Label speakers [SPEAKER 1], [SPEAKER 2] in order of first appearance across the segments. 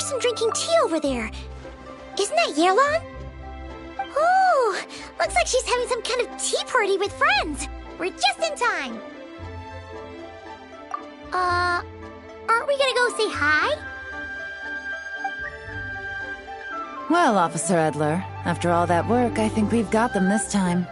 [SPEAKER 1] person drinking tea over there. Isn't that Yelan? Oh, looks like she's having some kind of tea party with friends. We're just in time. Aren't we gonna go say hi?
[SPEAKER 2] Well, Officer Edler, after all that work, I think we've got them this time.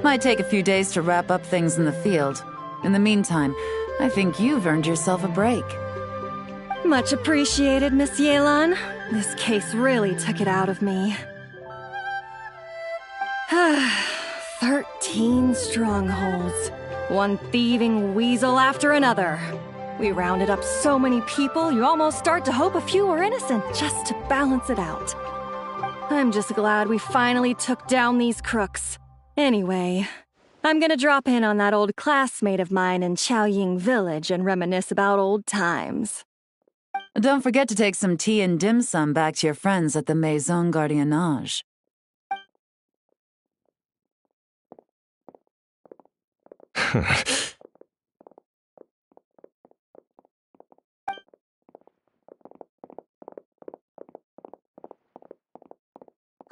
[SPEAKER 2] Might take a few days to wrap up things in the field. In the meantime, I think you've earned yourself a break.
[SPEAKER 3] Much appreciated, Miss Yelan. This case really took it out of me. 13 strongholds. One thieving weasel after another. We rounded up so many people, you almost start to hope a few were innocent, just to balance it out. I'm just glad we finally took down these crooks. Anyway, I'm gonna drop in on that old classmate of mine in Chaoying Village and reminisce about old times.
[SPEAKER 2] Don't forget to take some tea and dim sum back to your friends at the Maison Gardiennage.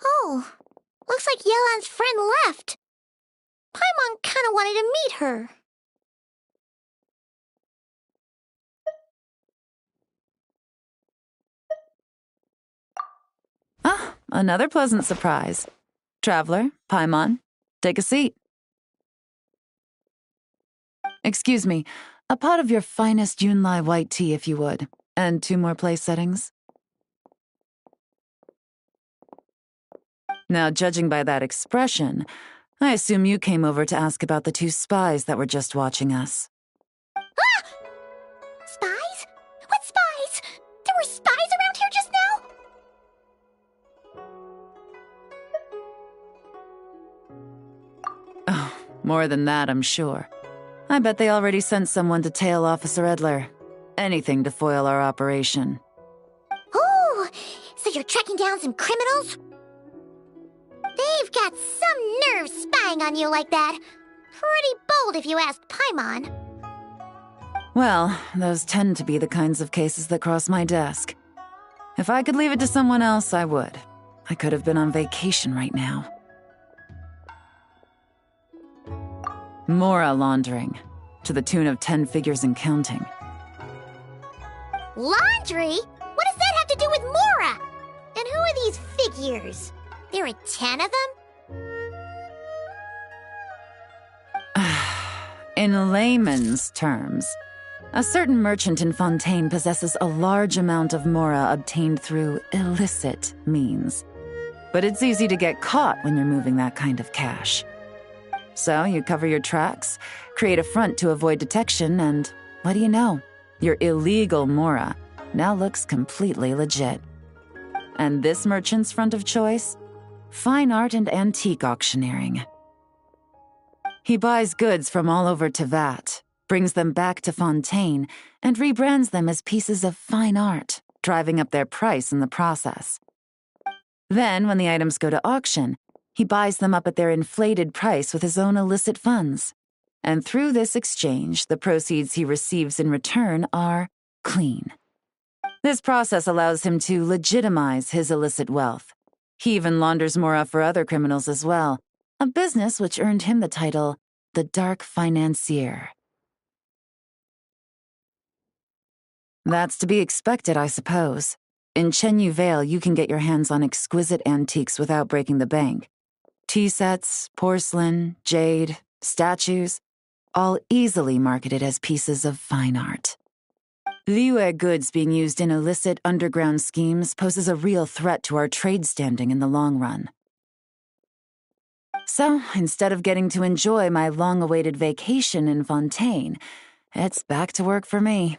[SPEAKER 1] Oh, looks like Yelan's friend left. Paimon kinda wanted to meet her.
[SPEAKER 2] Ah, another pleasant surprise. Traveler, Paimon, take a seat. Excuse me, a pot of your finest Yunlai white tea, if you would, and 2 more place settings. Now, judging by that expression, I assume you came over to ask about the 2 spies that were just watching us.
[SPEAKER 1] Ah! Spies? What spies? There were spies around here just now?
[SPEAKER 2] Oh, more than that, I'm sure. I bet they already sent someone to tail Officer Edler. Anything to foil our operation.
[SPEAKER 1] Oh, so you're tracking down some criminals? They've got some nerve spying on you like that. Pretty bold if you ask Paimon.
[SPEAKER 2] Well, those tend to be the kinds of cases that cross my desk. If I could leave it to someone else, I would. I could have been on vacation right now. Mora laundering, to the tune of 10 figures and counting.
[SPEAKER 1] Laundry? What does that have to do with Mora? And who are these figures? There are 10 of them?
[SPEAKER 2] In layman's terms, a certain merchant in Fontaine possesses a large amount of Mora obtained through illicit means. But it's easy to get caught when you're moving that kind of cash. So you cover your tracks, create a front to avoid detection, and what do you know? Your illegal Mora now looks completely legit. And this merchant's front of choice? Fine art and antique auctioneering. He buys goods from all over Tevat, brings them back to Fontaine, and rebrands them as pieces of fine art, driving up their price in the process. Then, when the items go to auction, he buys them up at their inflated price with his own illicit funds. And through this exchange, the proceeds he receives in return are clean. This process allows him to legitimize his illicit wealth. He even launders Mora for other criminals as well, a business which earned him the title, the Dark Financier. That's to be expected, I suppose. In Chenyu Vale, you can get your hands on exquisite antiques without breaking the bank. Tea sets, porcelain, jade, statues, all easily marketed as pieces of fine art. Liyue goods being used in illicit underground schemes poses a real threat to our trade standing in the long run. So, instead of getting to enjoy my long-awaited vacation in Fontaine, it's back to work for me.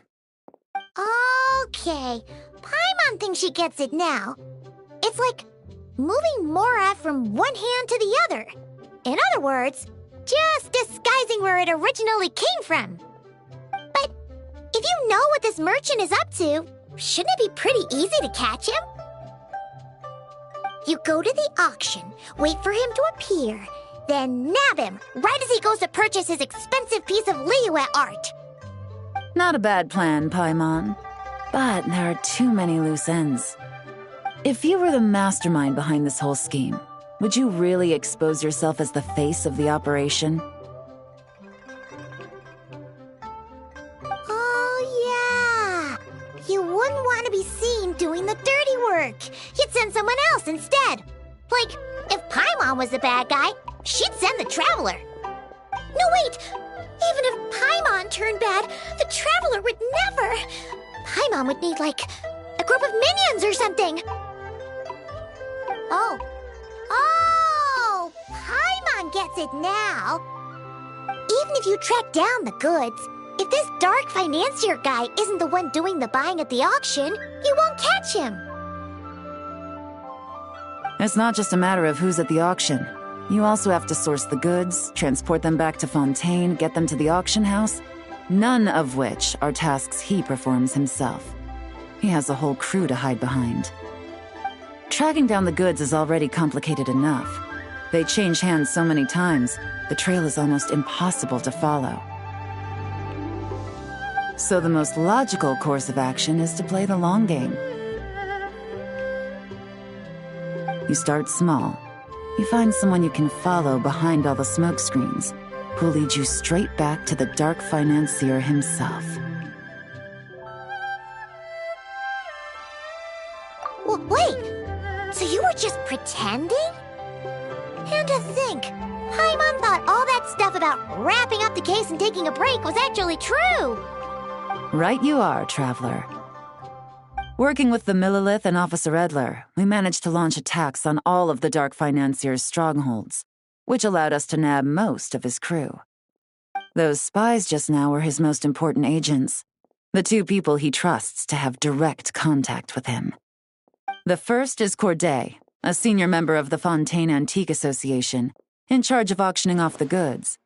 [SPEAKER 1] Okay, Paimon thinks she gets it now. It's like moving Mora from one hand to the other. In other words, just disguising where it originally came from. But if you know what this merchant is up to, shouldn't it be pretty easy to catch him? You go to the auction, wait for him to appear, then nab him right as he goes to purchase his expensive piece of Liyue art.
[SPEAKER 2] Not a bad plan, Paimon. But there are too many loose ends. If you were the mastermind behind this whole scheme, would you really expose yourself as the face of the operation?
[SPEAKER 1] Oh, yeah. You wouldn't want to be seen doing the dirty work. You'd send someone else instead. Like, if Paimon was the bad guy, she'd send the Traveler. No, wait! Even if Paimon turned bad, the Traveler would never... Paimon would need, like, a group of minions or something. Oh, Paimon gets it now. Even if you track down the goods, if this dark financier guy isn't the one doing the buying at the auction, you won't catch him.
[SPEAKER 2] It's not just a matter of who's at the auction. You also have to source the goods, transport them back to Fontaine, get them to the auction house, none of which are tasks he performs himself. He has a whole crew to hide behind. Tracking down the goods is already complicated enough. They change hands so many times, the trail is almost impossible to follow. So the most logical course of action is to play the long game. You start small. You find someone you can follow behind all the smoke screens, who'll lead you straight back to the dark financier himself.
[SPEAKER 1] Wait, so you were just pretending? And to think, Paimon thought all that stuff about wrapping up the case and taking a break was actually true.
[SPEAKER 2] Right you are, Traveler. Working with the Millilith and Officer Edler, we managed to launch attacks on all of the Dark Financier's strongholds, which allowed us to nab most of his crew. Those spies just now were his most important agents, the two people he trusts to have direct contact with him. The first is Corday, a senior member of the Fontaine Antique Association, in charge of auctioning off the goods,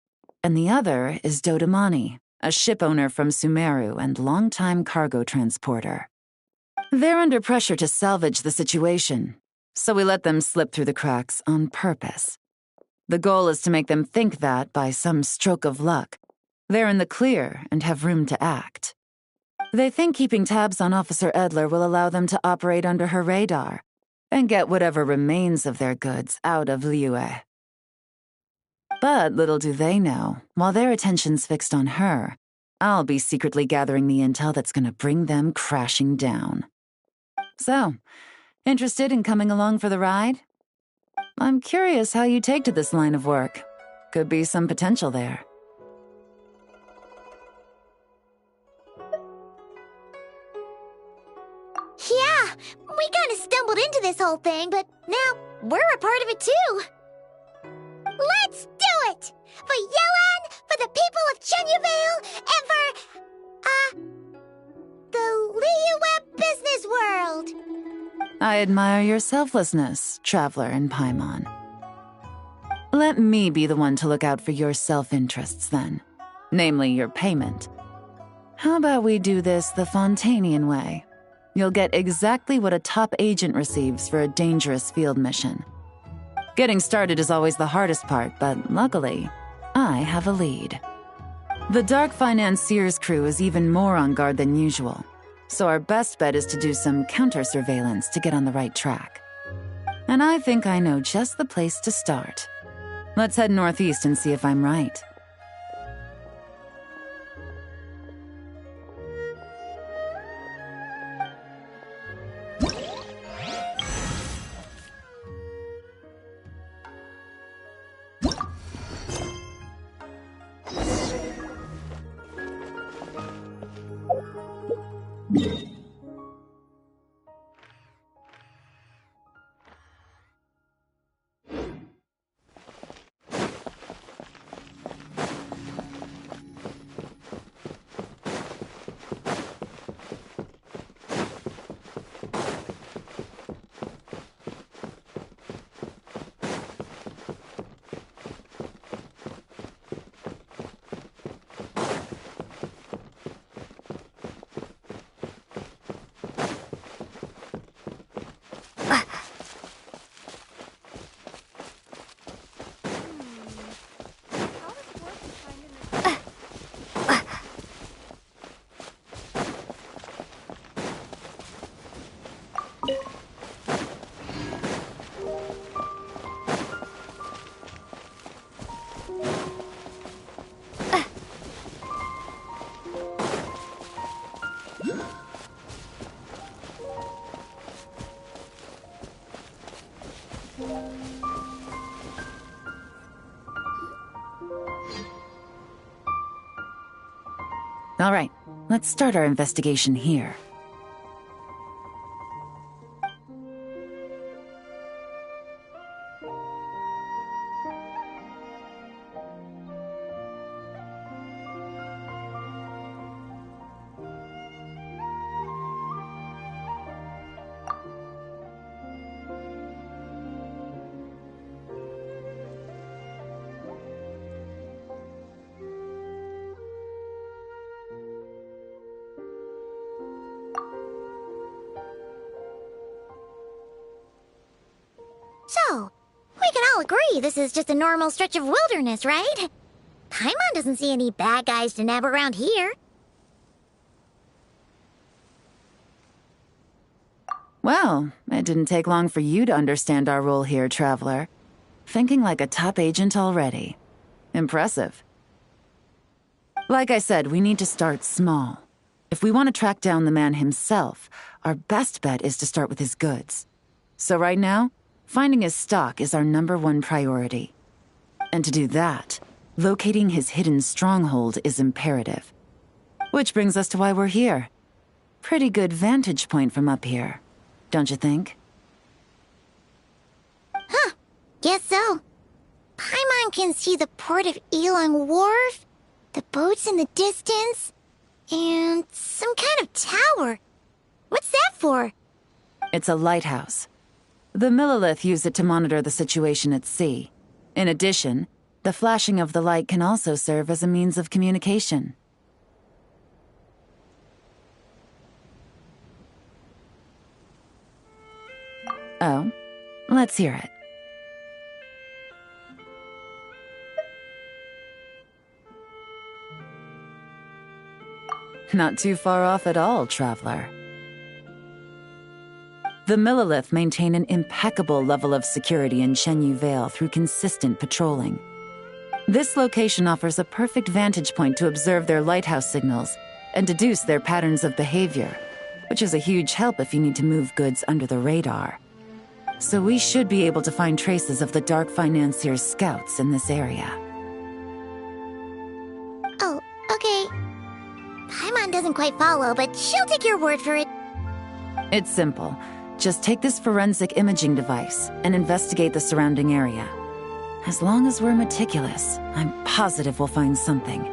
[SPEAKER 2] and the other is Dodamani, a ship owner from Sumeru and longtime cargo transporter. They're under pressure to salvage the situation, so we let them slip through the cracks on purpose. The goal is to make them think that, by some stroke of luck, they're in the clear and have room to act. They think keeping tabs on Officer Edler will allow them to operate under her radar and get whatever remains of their goods out of Liyue. But little do they know, while their attention's fixed on her, I'll be secretly gathering the intel that's gonna bring them crashing down. So, interested in coming along for the ride? I'm curious how you take to this line of work. Could be some potential there.
[SPEAKER 1] Yeah, we kind of stumbled into this whole thing, but now we're a part of it too. Let's do it! For Yelan, for the people of Chenyavale, and for, the Liyue business world.
[SPEAKER 2] I admire your selflessness, Traveler and Paimon. Let me be the one to look out for your self-interests then, namely your payment. How about we do this the Fontainian way? You'll get exactly what a top agent receives for a dangerous field mission. Getting started is always the hardest part, but luckily, I have a lead. The Dark Financier's crew is even more on guard than usual, so our best bet is to do some counter-surveillance to get on the right track. And I think I know just the place to start. Let's head northeast and see if I'm right. All right, let's start our investigation here.
[SPEAKER 1] So, we can all agree this is just a normal stretch of wilderness, right? Paimon doesn't see any bad guys to nab around here.
[SPEAKER 2] Well, it didn't take long for you to understand our role here, Traveler. Thinking like a top agent already. Impressive. Like I said, we need to start small. If we want to track down the man himself, our best bet is to start with his goods. So right now, finding his stock is our #1 priority. And to do that, locating his hidden stronghold is imperative. Which brings us to why we're here. Pretty good vantage point from up here, don't you think?
[SPEAKER 1] Huh, guess so. Paimon can see the port of Yelan Wharf, the boats in the distance, and some kind of tower. What's that for?
[SPEAKER 2] It's a lighthouse. The Millilith use it to monitor the situation at sea. In addition, the flashing of the light can also serve as a means of communication. Oh, let's hear it. Not too far off at all, Traveler. The Millilith maintain an impeccable level of security in Shenyu Vale through consistent patrolling. This location offers a perfect vantage point to observe their lighthouse signals and deduce their patterns of behavior, which is a huge help if you need to move goods under the radar. So we should be able to find traces of the Dark Financier's scouts in this area.
[SPEAKER 1] Oh, okay. Paimon doesn't quite follow, but she'll take your word for it.
[SPEAKER 2] It's simple. Just take this forensic imaging device and investigate the surrounding area. As long as we're meticulous, I'm positive we'll find something.